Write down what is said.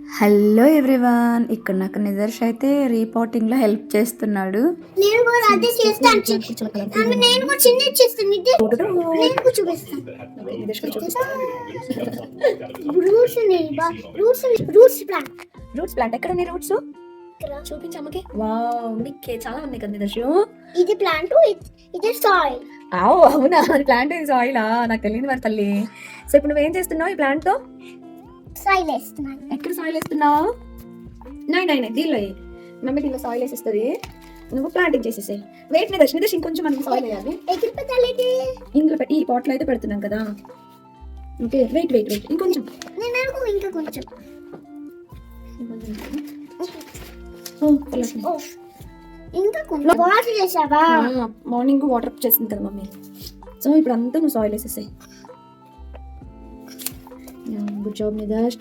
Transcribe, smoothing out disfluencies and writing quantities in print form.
Hello everyone, ఇక్కడ నాకు నిదర్శ్ అయితే రీపోటింగ్లో హెల్ప్ చేస్తున్నాడు. నేను కూడా అదే చేస్తాను. నేను కూడా చిన్న చేస్తాను. నేను కూడా చూపిస్తాను. రూట్స్ ప్లాంట్ ఎక్కడ ఉన్నాయి? రూట్స్ చూపించు అమ్మకి. వావ్, మీకు చాలా ఉన్నాయి కదా నిదర్శ్. ఇది ప్లాంట్, ఇది సాయిల్. అవునా, ప్లాంట్ ఇది సాయిలా? నాకు తెలియదు మరి తల్లి. సో ఇప్పుడు నువ్వేం చేస్తున్నావు ఈ ప్లాంట్ తో? సాయిల్ వేస్తున్నాను. ఎక్కడ సాయిల్ వేస్తున్నావు? నై దీనిలో మమ్మీ దీనిలో సాయిల్ వేసిస్తుంది, నువ్వు ప్లాంటింగ్ చేసేసాయి. వెయిట్ నిదర్శ్ ఇంకొంచెం మనం సాయిల్ వేయాలి. ఇందులో ఈ పాట్లో అయితే పెడుతున్నాం కదా. ఓకే, వెయిట్ ఇంకొంచెం. ఇంకా కొంచెం ఇంకా కొంచెం వాటర్ చేసావా? మార్నింగ్ వాటర్ చేసింది కదా మమ్మీ. సో ఇప్పుడు అంతా నువ్వు సాయిల్ వేసేసాయి. Good job నిదర్శ్.